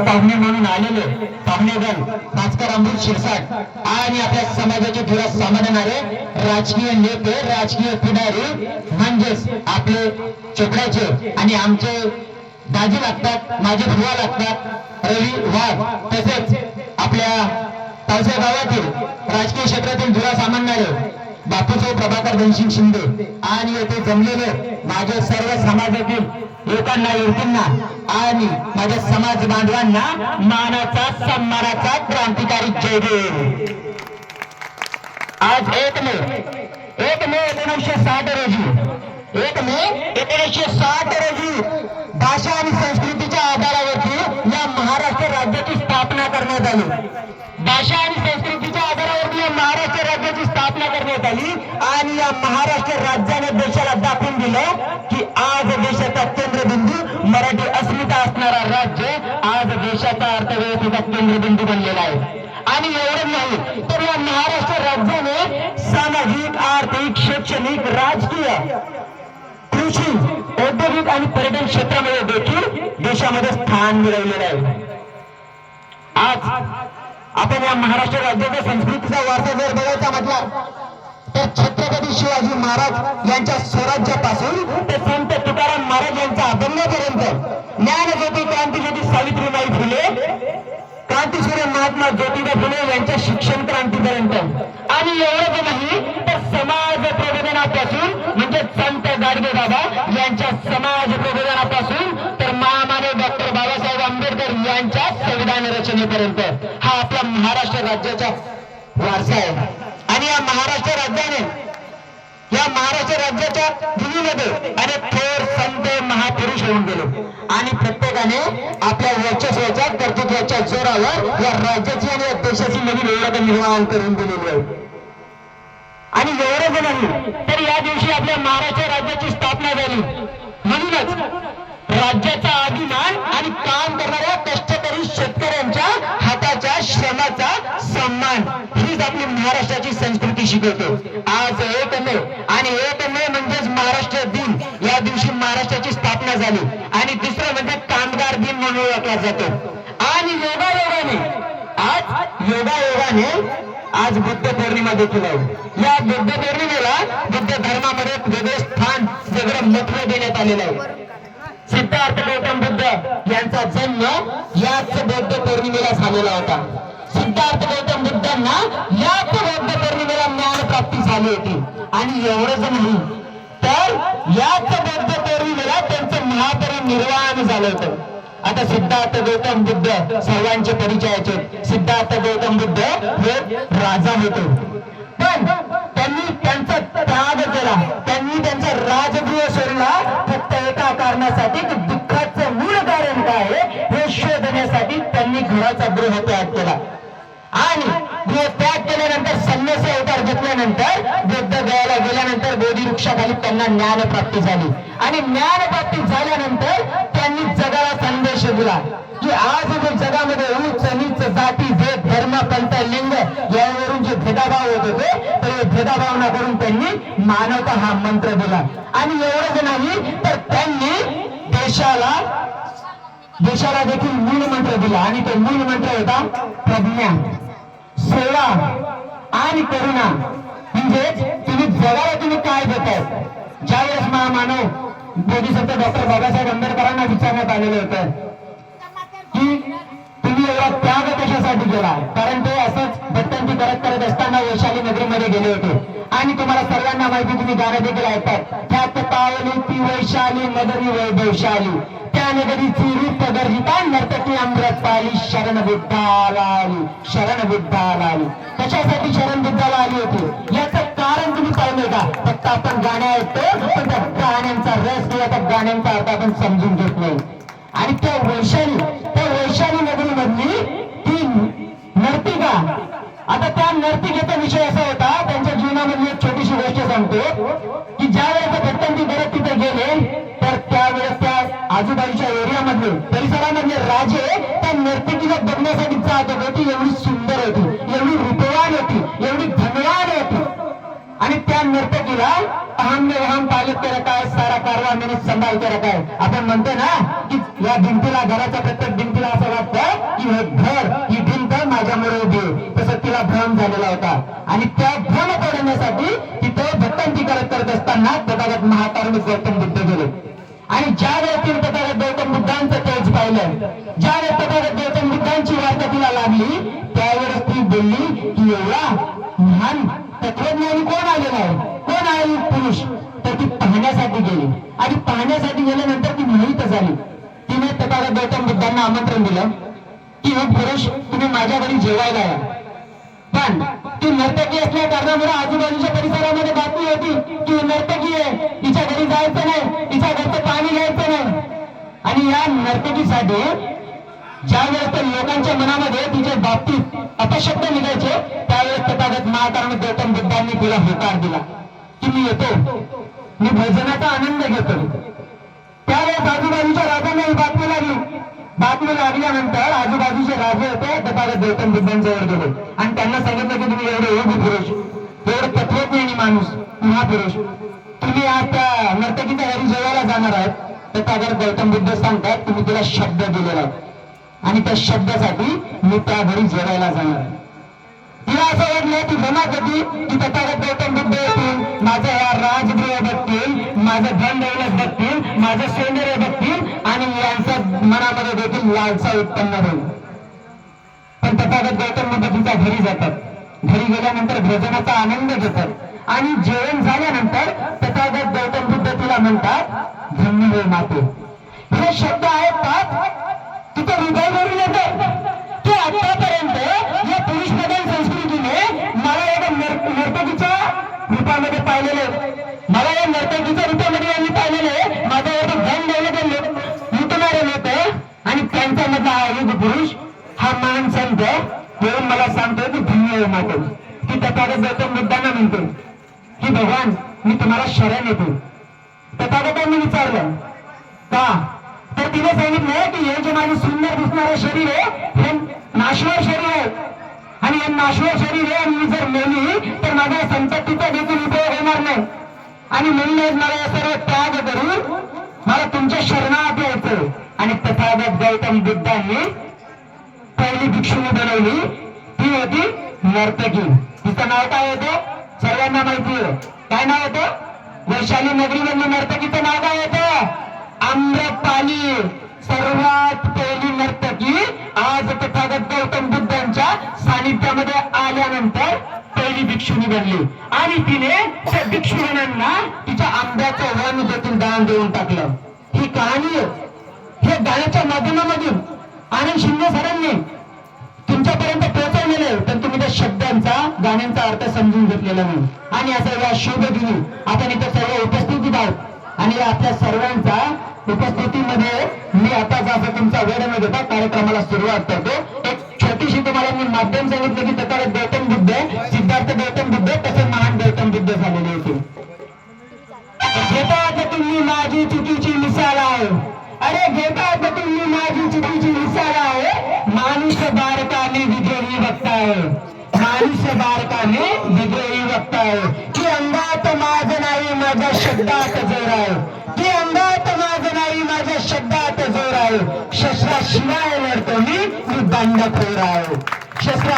पाहुणे म्हणून आलेले पाहुणेगण भास्कर अमृत शिरसाट आणि आपल्या समाजाचे थोडा सांभाळणारे राजकीय नेते, राजकीय पुढारी म्हणजेच आपले चोपड्याचे आणि आमचे दाजी लागतात, माझे भुवा लागतात, रवी वाघ, तसेच आपल्या तावसे गावातील राजकीय क्षेत्रातील धुरा सामान्यारे बापूसाहेब प्रभाकर धनसिंग शिंदे आणि येथे जमलेले माझे सर्व समाजातील लोकांना, युवतींना आणि माझ्या समाज बांधवांना मानाचा सन्मानाचा क्रांतिकारी जय देव. आज 1 मे 1960 रोजी 1 मे 1960 रोजी भाषा आणि संस्कृतीच्या आधारावरती या महाराष्ट्र राज्याची स्थापना करण्यात आली. भाषा आणि संस्कृतीच्या आधारावरती या महाराष्ट्र राज्याची स्थापना करण्यात आली आणि या महाराष्ट्र राज्याने देशाला दाखवून दिलं की आज देशाचा केंद्रबिंदू मराठी अस्मिता असणारा राज्य आज देशाचा अर्थव्यवस्थेचा केंद्रबिंदू बनलेला आहे. आणि एवढं नाही तर या महाराष्ट्र राज्याने सामाजिक, आर्थिक, शैक्षणिक, राजकीय, कृषी, औद्योगिक आणि पर्यटन क्षेत्रामध्ये देखील देशामध्ये स्थान मिळवलेलं आहे. आज आपण या महाराष्ट्र राज्याच्या संस्कृतीचा वारसा जर बघायचा म्हटला तर छत्रपती शिवाजी महाराज यांच्या स्वराज्यापासून ते संत तुकाराम महाराज यांच्या अभंगापर्यंत, ज्ञानज्योती क्रांतिज्योती सावित्रीबाई फुले, क्रांतीसूर्य महात्मा ज्योतिबा फुले यांच्या शिक्षण क्रांतीपर्यंत. आणि एवढंच नाही तर समाज प्रबोधनापासून म्हणजे संत गाडगे बाबा यांच्या समाज प्रबोधनापासून तर महामानव डॉक्टर बाबासाहेब आंबेडकर यांच्या संविधान रचनेपर्यंत हा आपला महाराष्ट्र राज्याचा वारसा आहे. आणि या महाराष्ट्र राज्याने, या महाराष्ट्र राज्याच्या भूमीमध्ये अनेक थोर संत महापुरुष होऊन गेले आणि प्रत्येकाने आपल्या वर्चस्वाच्या, कर्तृत्वाच्या जोरावर या राज्याची आणि या देशाची नवीन ओळख निर्माण करून दिलेली आहे. आणि एवढंच नाही तर या दिवशी आपल्या महाराष्ट्र राज्याची स्थापना झाली. म्हणूनच राज्याचा अभिमान आणि काम करणाऱ्या कष्टकरी शेतकऱ्यांच्या हाताच्या श्रमाचा सन्मान हीच आपली महाराष्ट्राची संस्कृती शिकवते. आज 1 मे आणि 1 मे म्हणजेच महाराष्ट्र दिन. या दिवशी महाराष्ट्राची स्थापना झाली आणि दुसरं म्हणजे कामगार दिन म्हणून ओळखला जातो. आणि योगायोगाने आज बुद्ध पौर्णिमा देखील आहे. या बुद्ध पौर्णिमेला बुद्ध धर्मामध्ये वेगळे स्थान, वेगळं महत्व देण्यात आलेलं आहे. सिद्धार्थ गौतम बुद्ध यांचा जन्म याच बौद्ध पौर्णिमेला झालेला होता. सिद्धार्थ गौतम बुद्धांना याच बौद्ध पौर्णिमेला ज्ञान प्राप्ती झाली होती. आणि एवढंच नाही तर याच बौद्ध पौर्णिमेला त्यांचं महापरिनिर्वाण झालं होतं. आता सिद्धार्थ गौतम बुद्ध सर्वांचे परिचयाचे. सिद्धार्थ गौतम बुद्ध हे राजा होते, पण त्यांनी त्यांचा त्याग केला. त्यांनी त्यांचा राजगृह सोडला फक्त एका कारणासाठी की दुःखाचं मूळ कारण काय आहे हे शोधण्यासाठी त्यांनी घराचा गृह त्याग केला. आणि गृह त्याग केल्यानंतर संन्यासी अवतार घेतल्यानंतर बुद्ध गयाला गेल्यानंतर बोधी वृक्षाखाली त्यांना ज्ञानप्राप्ती झाली. आणि ज्ञानप्राप्ती झाल्यानंतर त्यांनी जगाला संदेश दिला की आज जे जगामध्ये उच्च नीच, जाती, भेद, धर्म, पंथ, लिंग यावरून जे भेदाभाव होत होते तर हे भेदाभाव न करून त्यांनी मानवता हा मंत्र दिला. आणि एवढंच नाही तर त्यांनी देशाला देखील मूळ मंत्र दिला. आणि तो मूळ मंत्र होता प्रज्ञा, सेवा आणि करुणा. म्हणजेच तुम्ही जगाला तुम्ही काय देताय. ज्यावेळेस महामानव बोधिसत्व डॉक्टर बाबासाहेब आंबेडकरांना विचारण्यात आलेलं होतं की तुम्ही एवढा त्याग कशासाठी केला, कारण ते असंच भटकंती करत असताना वैशाली नगरीमध्ये गेले होते. आणि तुम्हाला सर्वांना माहिती, तुम्ही गाणं देखील ऐकतात, ख्यात पावली ती वैशाली नगरी वैभवशाली, त्या नगरीची रूप गर्जिता नर्तकी अमृत पाली, शरण बुद्धाला आली, शरण बुद्धाला आली. कशासाठी शरण बुद्धाला आली होती याचं कारण तुम्ही पाहिलं का. फक्त आपण गाणे ऐकतो पण त्या गाण्यांचा रस किंवा त्या गाण्यांचा अर्थ आपण समजून घेत नाही. आणि त्या वैशाली नगरीमधली ती नर्तिका, आता त्या नर्तिकेचा विषय असा होता, त्यांच्या जीवनामधली एक छोटीशी गोष्ट सांगतो की ज्या वेळेस भटकंती करत तिथे गेले तर त्यावेळेस त्या आजूबाजूच्या एरियामधले, परिसरामधले राजे त्या नर्तकीला बघण्यासाठी जात होते. ती एवढी सुंदर होती, एवढी रूपवान होती, एवढी धनवान होती. आणि त्या नर्तकीला हमने वहां पालित के रखा है, सारा कारवा मैंने संभाल के रखा है. आपण म्हणतो ना की या भिंतीला, घराच्या प्रत्येक भिंतीला असं वाटतं की हे घर ही भिंत माझ्यामुळे उभी आहे, तसं तिला भ्रम झालेला होता. आणि त्या भ्रम तोडण्यासाठी तिथे भटकंती करत असताना तथागत महाकारुणिक गौतम बुद्ध गेले. आणि ज्या वेळेस तथागत गौतम बुद्धांचं तेज पाहिलं, ज्या वेळेस तथागत गौतम बुद्धांची वार्ता तिला लागली, त्यावेळेस ती बोलली की एवढा महान तत्वज्ञानी कोण आलेला आहे, कोण आहे पुरुष, तर ती पाहण्यासाठी गेली. आणि पाहण्यासाठी गेल्यानंतर ती मोहित झाली. तिने तथागत गौतम बुद्धांना आमंत्रण दिलं की हे पुरुष तुम्ही माझ्या घरी जेवायला या. पण ती नर्तकी असल्या कारणामुळे आजूबाजूच्या परिसरामध्ये बातमी होती की नर्तकी आहे, तिच्या घरी जायचं नाही, तिच्या घरचं पाणी घ्यायचं नाही. आणि या नर्तकीसाठी ज्या वेळेस लोकांच्या मनामध्ये तिच्या बाबतीत अपशब्द निघायचे, त्यावेळेस तथागत महाकारुणिक गौतम बुद्धांनी तिला होकार दिला की मी येतो, मी भजनाचा आनंद घेतो. त्यावेळेस आजूबाजूच्या राजांना ही बातमी लागली. बातमी लागल्यानंतर आजूबाजूचे राजे होते तथागत गौतम बुद्धांजवळ गेले आणि त्यांना सांगितलं की तुम्ही एवढे योगी पुरुष, एवढे तत्वज्ञानी माणूस, महापुरुष, तुम्ही आज त्या नर्तकीच्या घरी जेवायला जाणार आहात. तथागत गौतम बुद्ध सांगतात तुम्ही तिला शब्द दिलेला आहे आणि त्या शब्दासाठी मी त्या घरी जेवायला जाणार आहे. तिला असं वाटलं ती जमात होती की तथागत गौतम बुद्ध येतील, माझं या राजगृह बघतील, माझं धन दौलत बघतील, माझं सौंदर्य बघतील आणि यांच्या मनामध्ये देखील लालसा उत्पन्न होईल. पण तथागत गौतम बुद्ध तिच्या घरी जातात. घरी गेल्यानंतर भोजनाचा आनंद घेतात आणि जेवण झाल्यानंतर तथागत गौतम बुद्ध तिला म्हणतात धन्य होय माते. हे शब्द आहेत पाच तिथे हृदयावरून येते की आतापर्यंत या पुरुष प्रधान संस्कृतीने मला एका नर्तकीच्या रूपामध्ये पाहिलेले, मला या नर्तकीच्या रूपामध्ये यांनी पाहिलेले, माझं एवढं धन दौलत लुटणारे लोक आणि त्यांच्यामधला हा युग पुरुष, हा महान संत येऊन मला सांगतो की धन्य होय माते. की तथागत गौतम बुद्धांना म्हणतो की भगवान मी तुम्हाला शरण येतो. तथागतांनी विचारलं का, तर तिने सांगितलं की हे जे माझे सुंदर दिसणारे शरीर आहे हे नाशवर शरीर आहे आणि हे नाशवर शरीर आहे आणि मी जर मेली तर माझ्या संपत्तीचा देखील उपयोग होणार नाही. आणि म्हणूनच मला या सर्व त्याग करून मला तुमच्या शरणात यायचं. आणि तथागत गौतम बुद्धांनी पहिली भिक्षुणी बनवली, ती होती नर्तकी. तिचं नाव काय होतं सर्वांना माहिती आहे, काय नाव होतं? वैशाली नगरीमधली नर्तकीचं नाव काय होतं? आम्रपाली. सर्वात पहिली नर्तकी आज तथागत गौतम बुद्धांच्या सानिध्यामध्ये आल्यानंतर पहिली भिक्षुणी बनली आणि तिने त्या भिक्षुणींना तिच्या आंब्याचं वन देखील दान देऊन टाकलं. ही कहाणी हे गाण्याच्या माध्यमामधून आनंद शिंदे सरांनी तुमच्यापर्यंत पोहोचवलेले, पण तुम्ही त्या शब्दांचा गाण्यांचा अर्थ समजून घेतलेला नाही. आणि असं या शुभ दिनी आपण इथे सर्व उपस्थितीत आहोत आणि आपल्या सर्वांचा उपस्थितीमध्ये मी आता जसं तुमचा वेळ न घेता कार्यक्रमाला सुरुवात करतो. एक छोटीशी तुम्हाला मी माध्यम सांगितलं की तथागत गौतम बुद्ध, सिद्धार्थ गौतम बुद्ध तसे महान गौतम बुद्ध झालेले होते. घेतात तुम्ही माझी चुकीची मिसाल आहे, अरे घेतात तुम्ही माझी चुकीची मिसाल आहे, माणूस बारकाने विद्रोही बघताय, माणूस बारकाने विद्रोही बघताय. की अंगात माझ नाही माझ्या शब्दात जोर आहे, की अंगात माझ नाही माझ्या शब्दात जोर आहे, शस्त्राशिवाय लढतो मी बंडखोर आहे. शस्त्रा